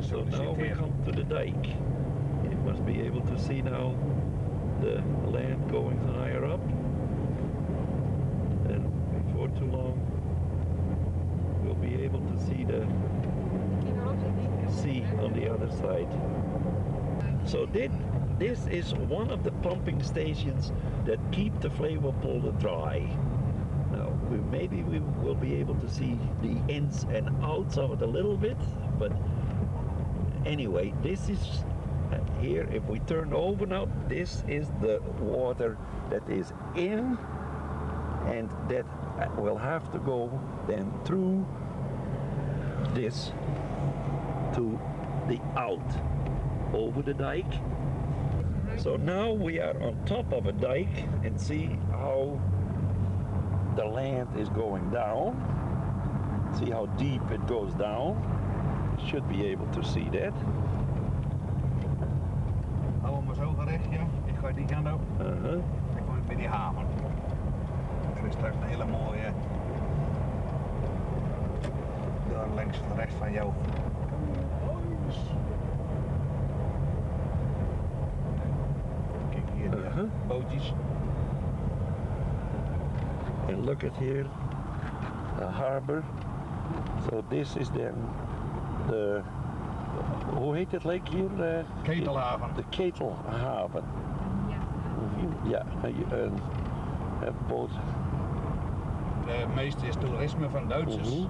So now we come to the dike. You must be able to see now the land going higher up. And before too long, we'll be able to see the sea on the other side. So this is one of the pumping stations that keep the Flevopolder dry. Now, maybe we will be able to see the ins and outs of it a little bit, but anyway, this is here. If we turn over now, this is the water that is in, and that will have to go then through this to the out over the dike. So now we are on top of a dike and see how the land is going down. See how deep it goes down. Should be able to see that. Hou hem maar zo gerecht, ja. Ik ga die kant op. Dan kom ik bij die haven. Er is straks een hele mooie door links en rechts van jou. Kijk hier, de bootjes. And look at here, the harbor. So this is then the, hoe heet het lake hier? Ketelhaven. De Ketelhaven. Ja, een boot. De meeste is toerisme van Duitsers.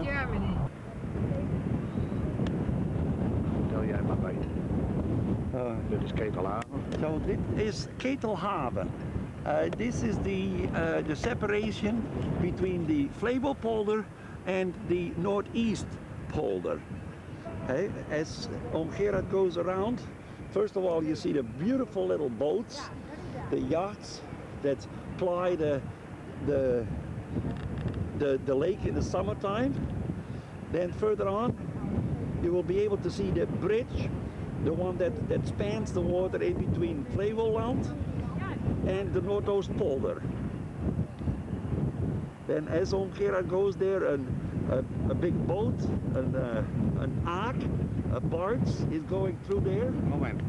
Ja, meneer. Tel jij maar bij. Dit is Ketelhaven. So this is Ketelhaven. This is the separation between the Flevopolder and the northeast polder. As Gerard goes around, first of all you see the beautiful little boats, the yachts that ply the lake in the summertime. Then further on you will be able to see the bridge, the one that spans the water in between Flevoland and the Noordoostpolder. Then as Gerard goes there, a big boat, an ark, a barge is going through there. Moment.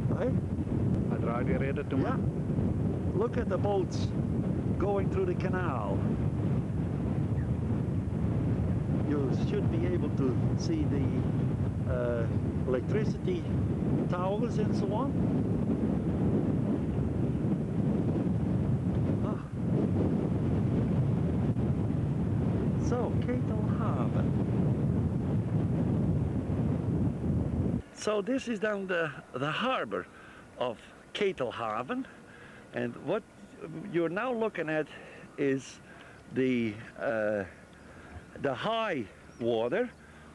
Right? I draai die ridder toe. Yeah. Look at the boats going through the canal. You should be able to see the electricity towers and so on. So, Ketelhaven. So this is down the harbor of Ketelhaven, and what you're now looking at is the high water.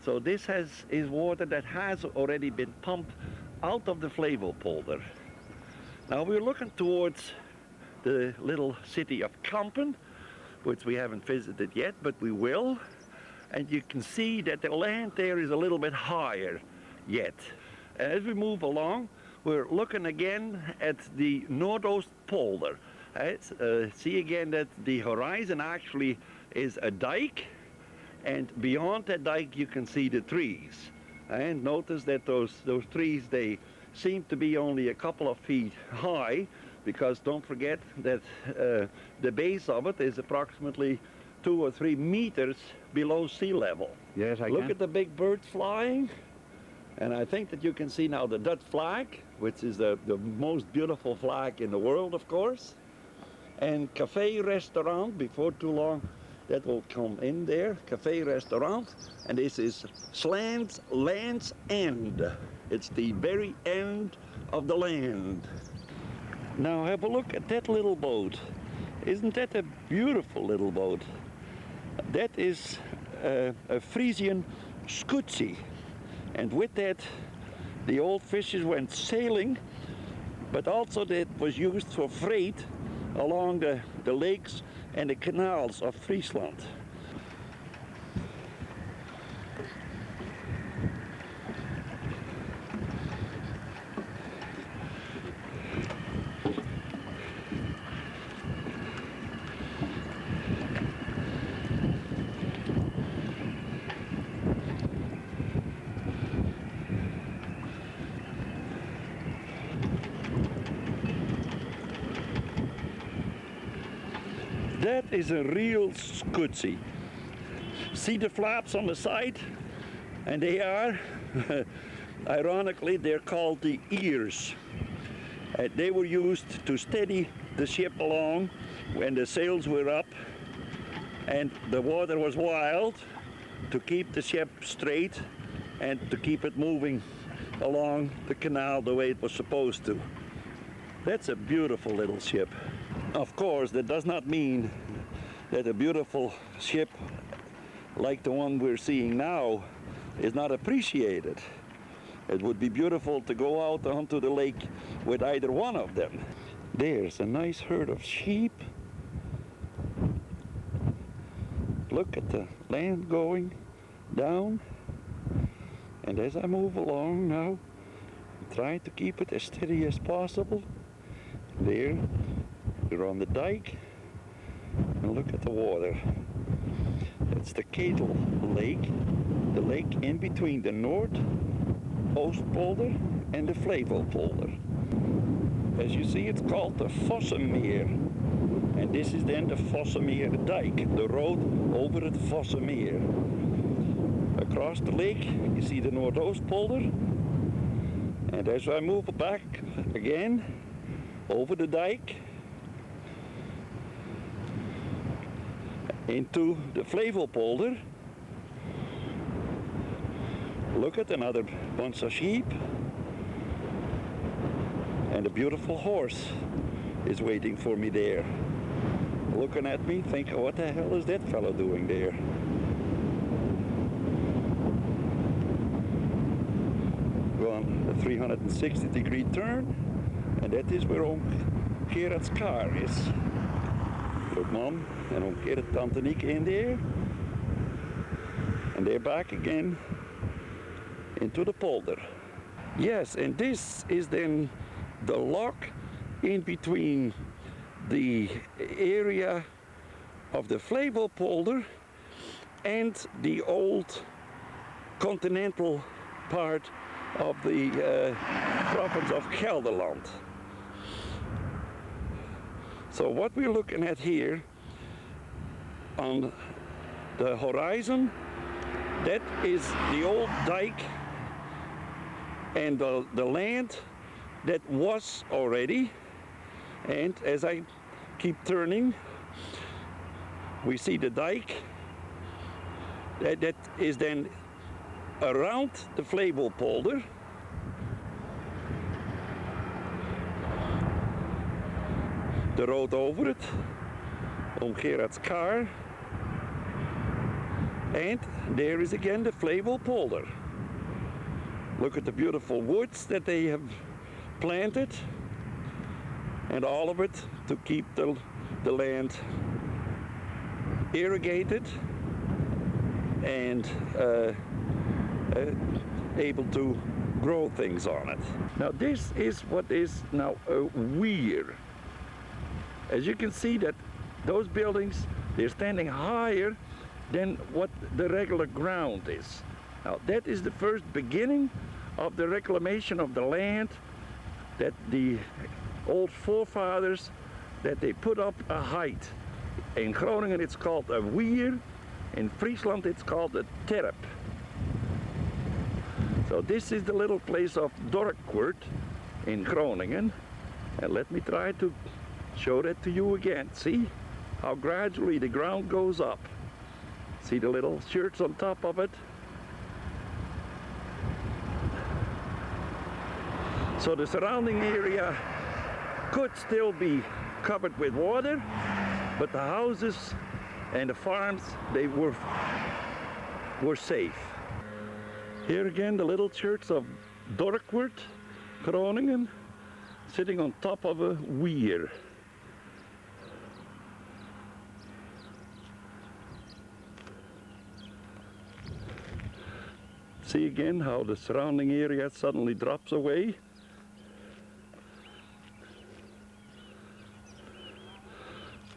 So this is water that has already been pumped out of the Flevopolder. Now we're looking towards the little city of Kampen, which we haven't visited yet, but we will. And you can see that the land there is a little bit higher yet. As we move along, we're looking again at the Noordoostpolder. See again that the horizon actually is a dike, and beyond that dike you can see the trees. And notice that those trees, they seem to be only a couple of feet high, because don't forget that the base of it is approximately 2 or 3 meters below sea level. Yes, I can. Look at the big birds flying, and I think that you can see now the Dutch flag, which is the most beautiful flag in the world, of course. And cafe restaurant, before too long that will come in there, cafe restaurant, and this is Land's End. It's the very end of the land. Now have a look at that little boat. Isn't that a beautiful little boat? That is a Frisian scootsie, and with that the old fishers went sailing, but also that was used for freight along the lakes and the canals of Friesland. that is a real scootsie. See the flaps on the side? And they are, ironically, they're called the ears. They were used to steady the ship along when the sails were up and the water was wild, to keep the ship straight and to keep it moving along the canal the way it was supposed to. That's a beautiful little ship. Of course, that does not mean that a beautiful ship like the one we're seeing now is not appreciated. It would be beautiful to go out onto the lake with either one of them. There's a nice herd of sheep. Look at the land going down. And as I move along now, I'm trying to keep it as steady as possible. There, we're on the dike. And look at the water. It's the Kettle Lake, the lake in between the North Oostpolder and the Flevopolder. As you see, it's called the Vossemeer. And this is then the Vossemeer dike, the road over the Vossemeer. Across the lake, you see the Noordoostpolder. And as I move back again over the dike into the Flevopolder, look at another bunch of sheep. And a beautiful horse is waiting for me there. Looking at me, thinking, what the hell is that fellow doing there? Go on a 360-degree turn, and that is where Oom Gerard's car is. Look, Mom and Oom Gerard, Tante Nieke in there. And they're back again into the polder. Yes, and this is then the lock in between the area of the Flevopolder and the old continental part of the province of Gelderland. So what we're looking at here on the horizon, that is the old dike and the land that was already. And as I keep turning, we see the dike that is then around the Flevopolder. The road over it, Oom Gerard's car, and there is again the Flevopolder. Look at the beautiful woods that they have planted, and all of it to keep the land irrigated and able to grow things on it. Now this is what is now a weir. As you can see, that those buildings, they're standing higher than what the regular ground is. Now that is the first beginning of the reclamation of the land, that the old forefathers, that they put up a height. In Groningen it's called a weir, in Friesland it's called a terp. So this is the little place of Dorkwert in Groningen, and let me try to show that to you again. See how gradually the ground goes up. See the little shirts on top of it? So the surrounding area could still be covered with water, but the houses and the farms, they were safe. Here again, the little church of Dorkwert, Groningen, sitting on top of a weir. See again how the surrounding area suddenly drops away.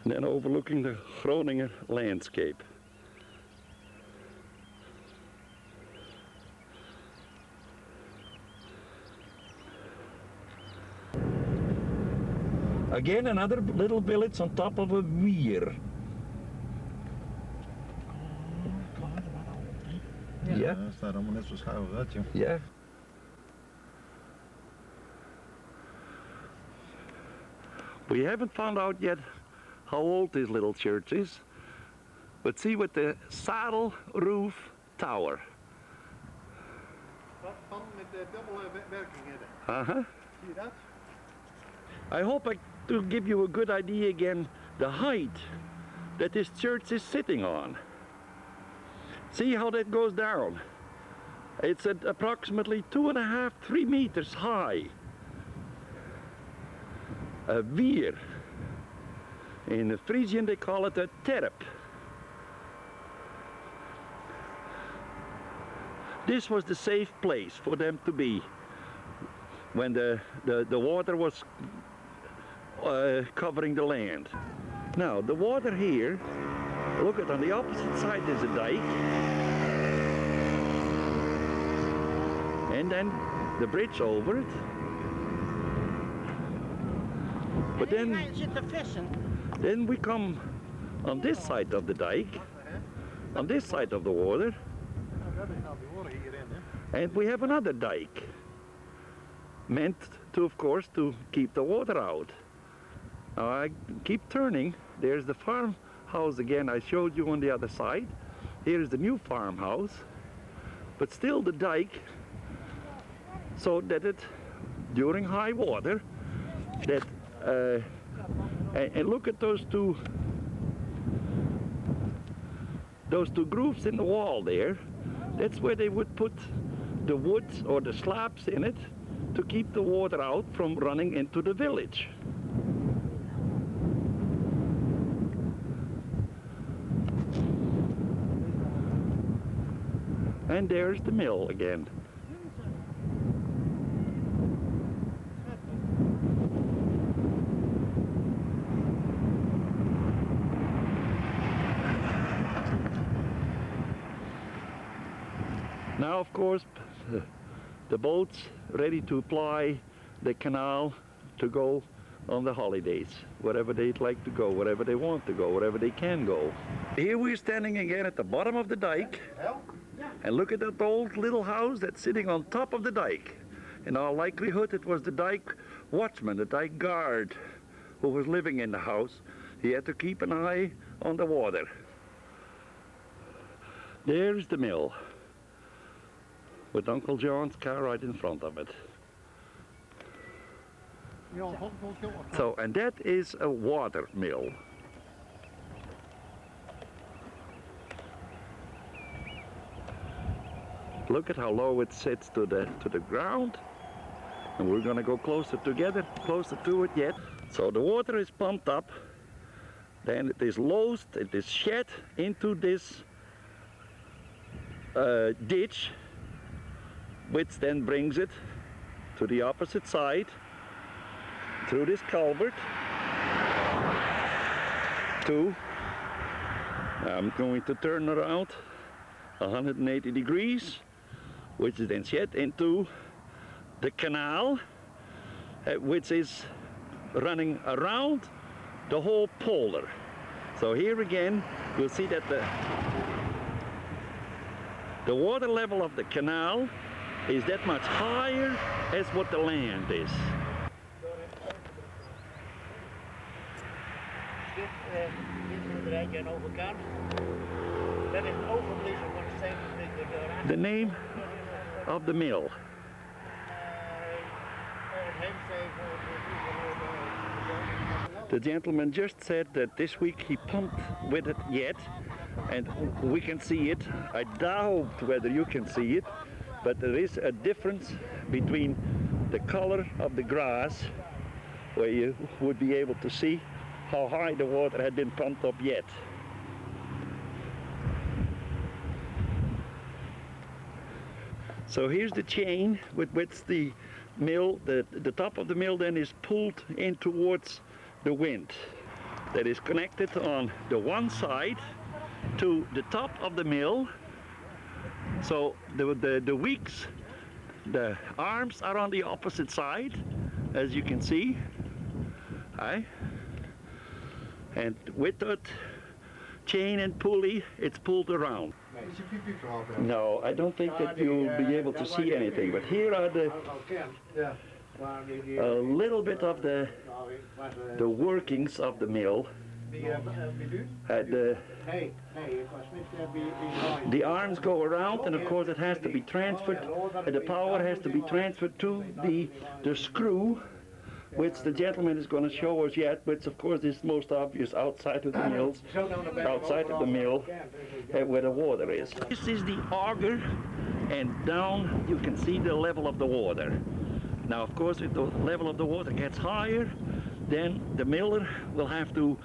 And then overlooking the Groninger landscape. Again, another little village on top of a weir. Ja, dat staat allemaal net zo schuin uit, joh. Yeah. We haven't found out yet how old this little church is, but see with the saddle roof tower. Van met de dubbele werkingen. Uh-huh. Zie je dat? I hope to give you a good idea again the height that this church is sitting on. See how that goes down. It's at approximately 2.5, 3 meters high. A wier. In the Frisian they call it a terp. This was the safe place for them to be when the water was covering the land. Now the water here, look at on the opposite side there's a dike, and then the bridge over it. But then we come on this side of the dike, on this side of the water, and we have another dike, meant to, of course, to keep the water out. Now I keep turning. There's the farmhouse again I showed you on the other side. Here's the new farmhouse, but still the dike, so that it, during high water, that and look at those two grooves in the wall there. That's where they would put the wood or the slabs in it to keep the water out from running into the village. And there's the mill again. Now, of course, the boats ready to ply the canal to go on the holidays, wherever they'd like to go, wherever they want to go, wherever they can go. Here we're standing again at the bottom of the dike, and look at that old little house that's sitting on top of the dike. In all likelihood, it was the dike watchman, the dike guard, who was living in the house. He had to keep an eye on the water. There's the mill, with Uncle John's car right in front of it. So, and that is a water mill. Look at how low it sits to the ground, and we're going to go closer to it yet. So the water is pumped up, then it is loosed, it is shed into this ditch, which then brings it to the opposite side through this culvert to, I'm going to turn around 180 degrees, which is then shed into the canal, which is running around the whole polder. So here again you'll see that the water level of the canal is that much higher as what the land is. The name of the mill. The gentleman just said that this week he pumped with it yet, and we can see it. I doubt whether you can see it, but there is a difference between the color of the grass, where you would be able to see how high the water had been pumped up yet. So here's the chain with which the mill, the top of the mill then is pulled in towards the wind. That is connected on the one side to the top of the mill. So the wicks, the arms are on the opposite side, as you can see. And with that chain and pulley, it's pulled around. No, I don't think that you'll be able to see anything, but here are a little bit of the workings of the mill. The arms go around, and of course it has to be transferred, and the power has to be transferred to the screw, which the gentleman is going to show us yet, which of course is most obvious outside of the mills, outside of the mill, where the water is. This is the auger, and down you can see the level of the water. Now of course if the level of the water gets higher, then the miller will have to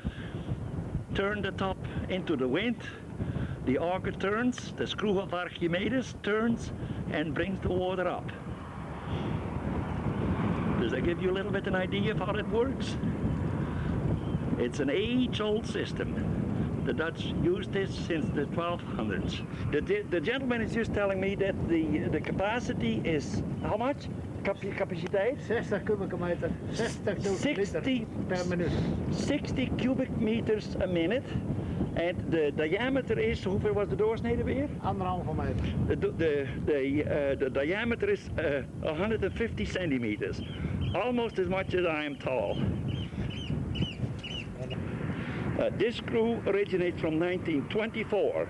turn the top into the wind. The auger turns, the screw of Archimedes turns and brings the water up. Does that give you a little bit an idea of how that works? It's an age-old system. The Dutch used this since the 1200s. The gentleman is just telling me that the capacity is how much? Capaciteit? 60 kubieke meter. 60 per minuut. 60 cubic meters a minute. And the diameter is, hoeveel was de doorsnede weer? 1,5 meter. The diameter is 150 centimeters. Almost as much as I am tall. This screw originates from 1924.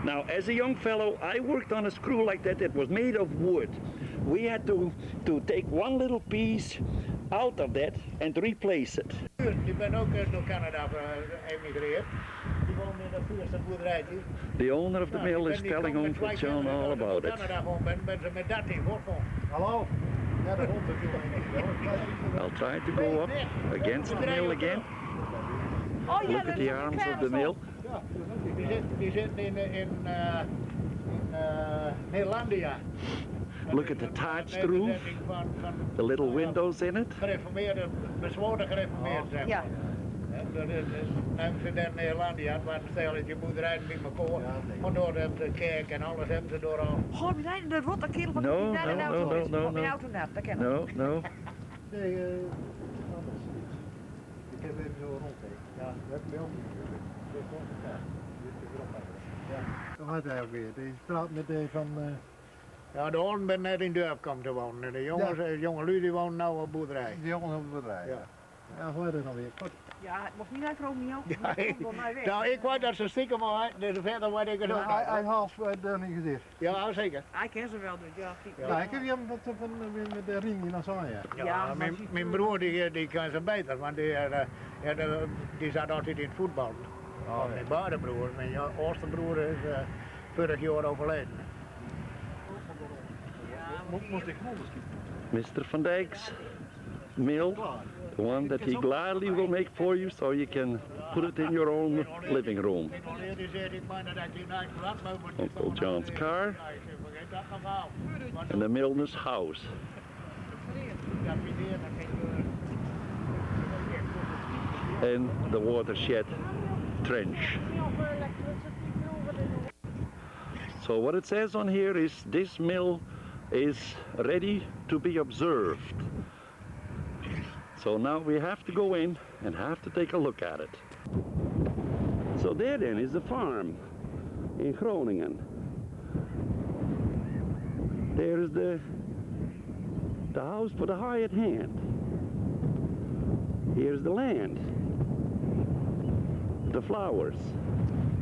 Now, as a young fellow, I worked on a screw like that that was made of wood. We had to take one little piece out of that and replace it. Die ben ook door Canada geëmigreerd. Die woonde in de Vierste boerderij. The owner of the mill is telling Uncle John all about it. Canada gewoon ben ze met 13 voorkomen. Hallo? Ja, de hond I'll try to go up against the mill again. Look at the arms of the mill. Die zitten in Nederlandia. Look at the touch through, the little windows in it. Gereformeerde, bezworen gereformeerd, zeg maar. Ja. Dat is Amsterdam, Nederlandia, waar een stelletje boerderijen bij elkaar. Maar door de kerk en alles hebben ze door al. Goh, we zijn de rotte kerel van No, de naar de no, auto no, is. no, Op een no. auto naar, dat kennen we. No, no. Nee, anders. Ik heb even zo rondkijken. Ja, dat heb je ook niet. Dit is gewoon elkaar. Dit is erop eigenlijk. Ja. Hoe gaat hij ook weer? Die straat met de van... Ja, de honden ben net in dorp komen te wonen. De jongens, jonge lui die wonen nou op boerderij. Die jongens op boerderij, ja. Ja, hoe is het dan weer? Ja, het mocht niet uit Romeo. Ja, nou, ik weet dat ze stiekem maar, dus verder weet ik het ook. Hij half daar niet gezegd. Ja, zeker. Hij kent ze wel, dus ja. Ja, ik heb hem met de ring in Azanja. Ja, mijn broer die kan ze beter, want die zat altijd in het voetbal. Oh, mijn vaderbroer, mijn oudste broer is vorig jaar overleden. Mr. Van Dijk's mill, the one that he gladly will make for you so you can put it in your own living room. Uncle John's car and the Milner's house. And the watershed trench. So what it says on here is this mill is ready to be observed. So now we have to go in and have to take a look at it. So there then is the farm in Groningen. There is the house for the hired hand. Here's the land, the flowers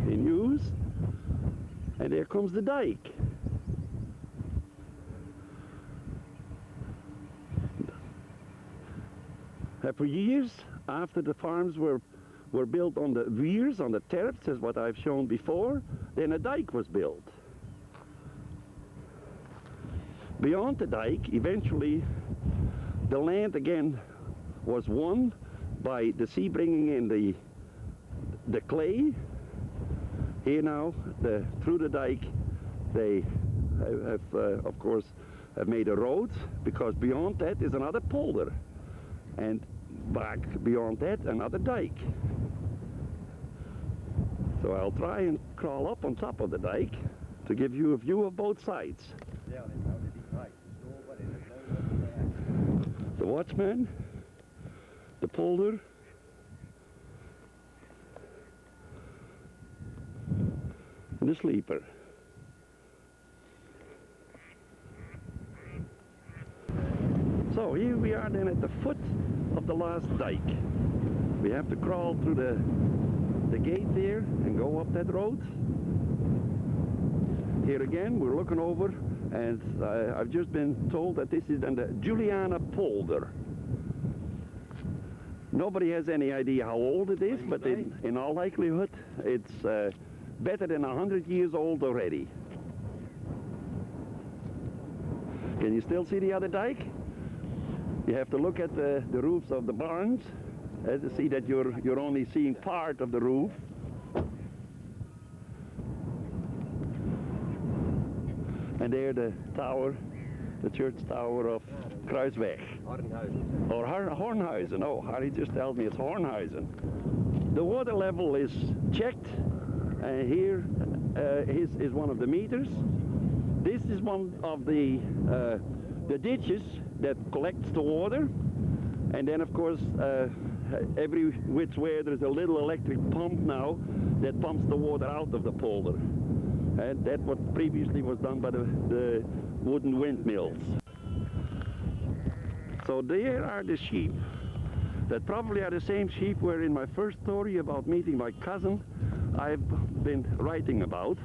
in use, and there comes the dike. For years after the farms were built on the weirs, on the terps, as what I've shown before, then a dike was built. Beyond the dike, eventually, the land again was won by the sea bringing in the clay. Here now, through the dike, they have, of course, have made a road, because beyond that is another polder. And back beyond that, another dike. So I'll try and crawl up on top of the dike to give you a view of both sides. The watchman, the polder, and the sleeper. So here we are then at the foot of the last dike. We have to crawl through the gate there and go up that road. Here again we're looking over, and I've just been told that this is then the Juliana Polder. Nobody has any idea how old it is, but in all likelihood it's better than 100 years old already. Can you still see the other dike? You have to look at the roofs of the barns to see that you're only seeing part of the roof. And there the tower, the church tower of Kruisweg. Hornhuizen. Or Hornhuizen. Oh, Harry just told me it's Hornhuizen. The water level is checked. Here is one of the meters. This is one of the ditches that collects the water. And then, of course, every which way there's a little electric pump now that pumps the water out of the polder. And that's what previously was done by the wooden windmills. So there are the sheep. That probably are the same sheep where in my first story about meeting my cousin I've been writing about.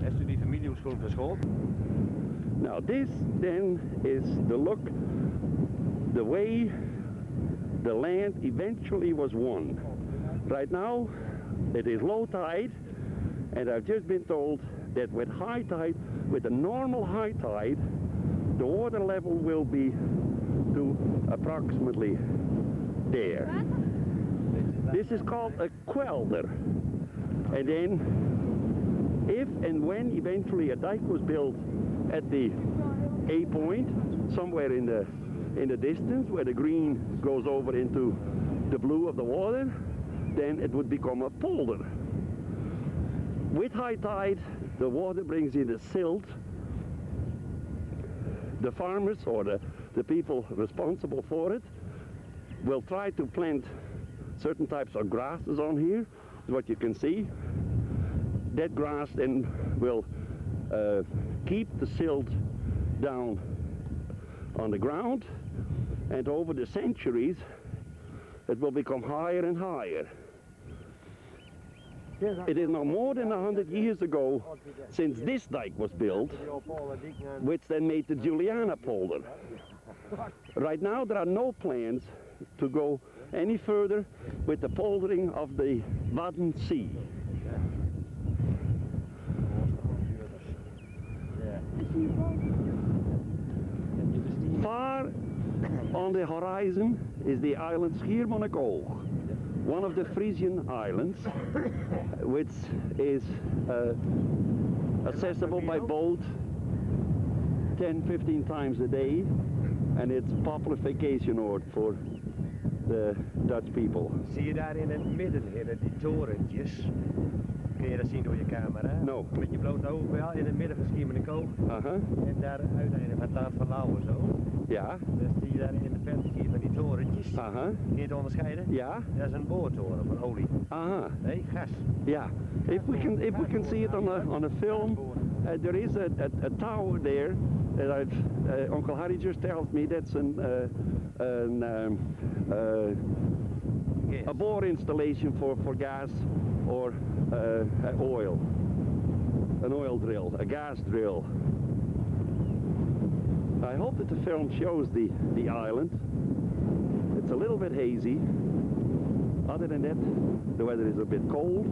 Heeft u die familiehoedschoen verschoond? Now this then is the look, the way the land eventually was won. Right now it is low tide, and I've just been told that with high tide, with a normal high tide, the water level will be to approximately there. This is called a kwelder. And then if and when eventually a dike was built at the A point, somewhere in the distance where the green goes over into the blue of the water, then it would become a polder. With high tide, the water brings in the silt. The farmers or the people responsible for it will try to plant certain types of grasses on here, what you can see. That grass then will keep the silt down on the ground, and over the centuries it will become higher and higher. It is now more than 100 years ago since this dike was built, which then made the Juliana Polder. Right now there are no plans to go any further with the poldering of the Wadden Sea. Far on the horizon is the island Schiermonnikoog, one of the Frisian islands, which is accessible by boat 10-15 times a day, and it's a popular vacation oord for the Dutch people. Zie je daar in het midden, heren, die torentjes? Kun je dat zien door je camera? No. Met je blote ogen wel, in het midden van Schiermonnikoog. En daar uiteindelijk van het Land van Lauwen zo. Ja. Dus zie je daar in de verte zie je van die torentjes. Kun je het onderscheiden? Ja. Dat is een boortoren van olie. Nee, gas. Yeah. If we can see it on a film, there is a tower there that Uncle Harry just tells me that's a bore installation for gas or oil, an oil drill, a gas drill. I hope that the film shows the island. It's a little bit hazy. Other than that, the weather is a bit cold,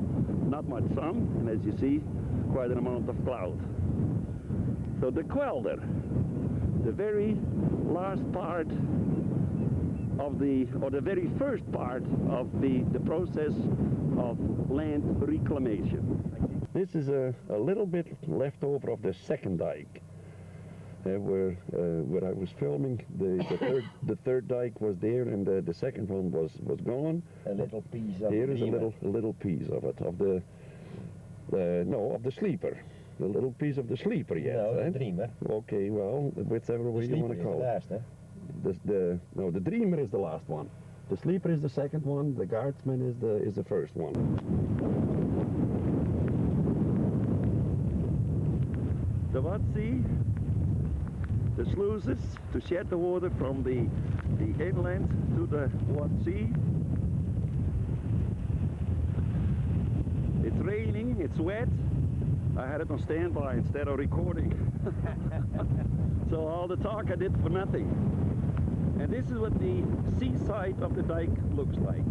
not much sun, and as you see, quite an amount of cloud. So the kwelder, the very last part of the very first part of the process of land reclamation. This is a little bit left over of the second dike. Where I was filming, the third dike was there, and the second one was gone. A little piece of Here is a little piece of it, of the sleeper. The little piece of the sleeper, yes. No, the dreamer. Okay, well, whichever way you want to call it. The dreamer is the last one. The sleeper is the second one. The guardsman is the first one. The Wadsee, the sluices to shed the water from the inland to the what sea. It's raining, it's wet. I had it on standby instead of recording. So all the talk I did for nothing. And this is what the seaside of the dike looks like.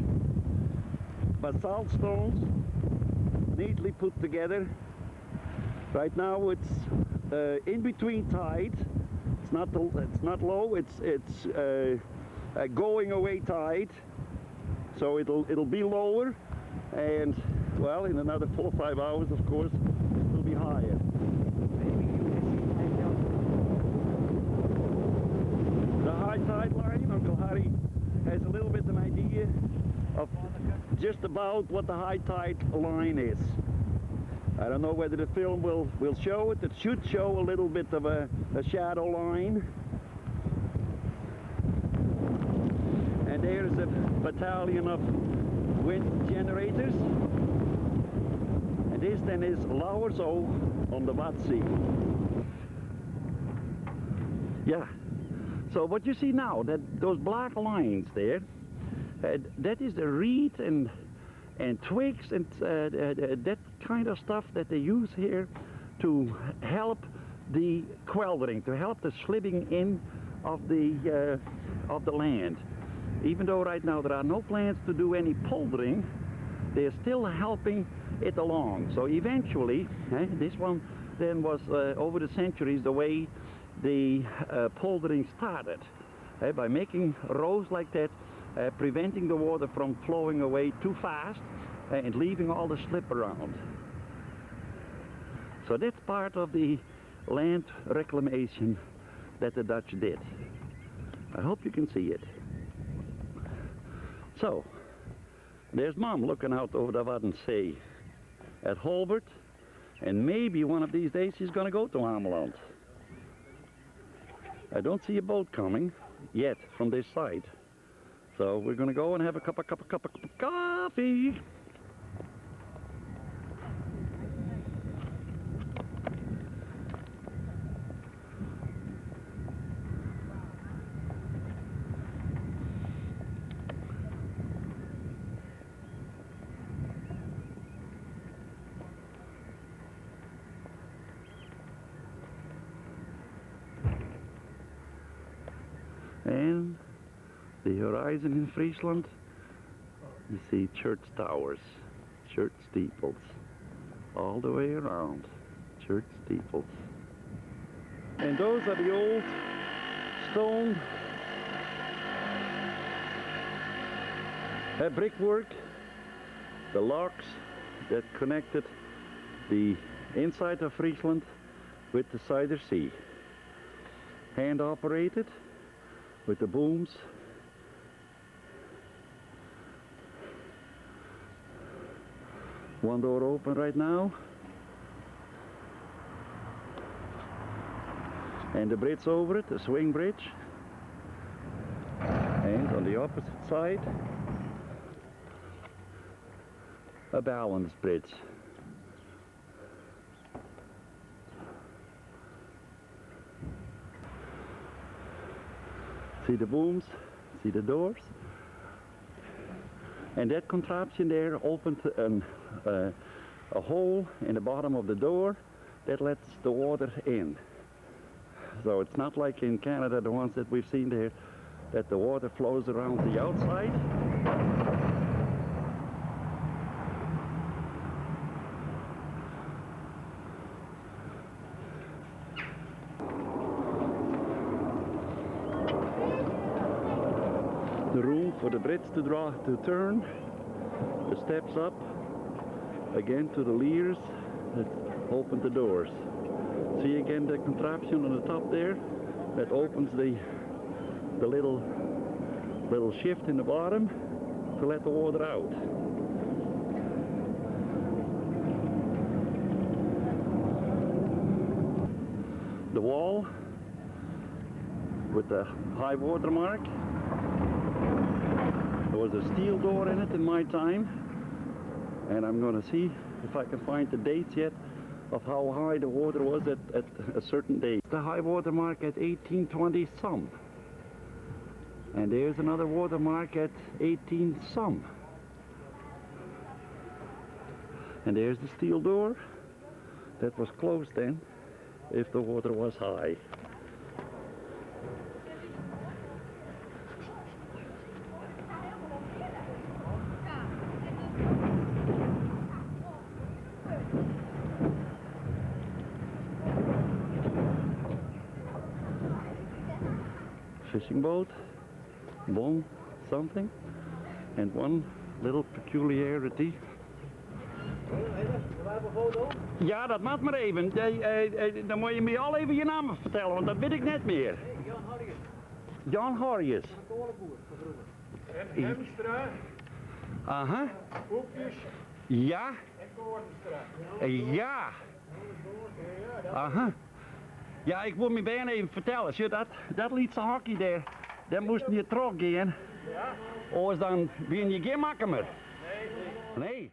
Basalt stones, neatly put together. Right now it's in between tide. It's not low. It's going away tide. So it'll be lower, and well, in another 4 or 5 hours, of course, it will be higher. The high tide line, Uncle Harry has a little bit of an idea of just about what the high tide line is. I don't know whether the film will show it. It should show a little bit of a shadow line. And there's a battalion of wind generators. And this then is Lauwerso on the Wadsee. Yeah. So what you see now, those black lines there, that is the reed and twigs and that kind of stuff that they use here to help the queldering, to help the slipping in of the land. Even though right now there are no plans to do any poldering, they're still helping it along. So eventually, this one then was over the centuries the way the poldering started, by making rows like that, preventing the water from flowing away too fast and leaving all the slip around. So that's part of the land reclamation that the Dutch did. I hope you can see it. So, there's Mom looking out over the Waddenzee at Holbert, and maybe one of these days she's going to go to Ameland. I don't see a boat coming yet from this side. So we're going to go and have a cup of coffee. And the horizon in Friesland, you see church towers, church steeples, all the way around, church steeples. And those are the old stone brickwork, the locks that connected the inside of Friesland with the Zuider Sea. Hand operated with the booms. One door open right now. And the bridge over it, the swing bridge. And on the opposite side, a balance bridge. See the booms, see the doors. And that contraption there opened a hole in the bottom of the door that lets the water in. So it's not like in Canada, the ones that we've seen there, that the water flows around the outside. The room for the bridge to turn, the steps up, again to the levers that open the doors. See again the contraption on the top there that opens the little shift in the bottom to let the water out. The wall with the high water mark. There was a steel door in it in my time, and I'm going to see if I can find the dates yet of how high the water was at a certain day. The high water mark at 1820 some. And there's another water mark at 18 some. And there's the steel door that was closed then if the water was high. Fishing boat, bon something, and one little peculiarity. Ja, dat mag maar even. Dan moet je me al even je naam vertellen, want dat weet ik net meer. Jan Harrius. Jan Harrius. Een kolenboer van vroeger. En Hemstra. Aha. Hoekjes. Ja. En Koornstra. Ja. Aha. Ja, ik moet me bijna even vertellen. Zie je dat lietse hockey daar, dat moest niet teruggaan. Ja. Anders dan ben je geen makker meer. Nee. Nee.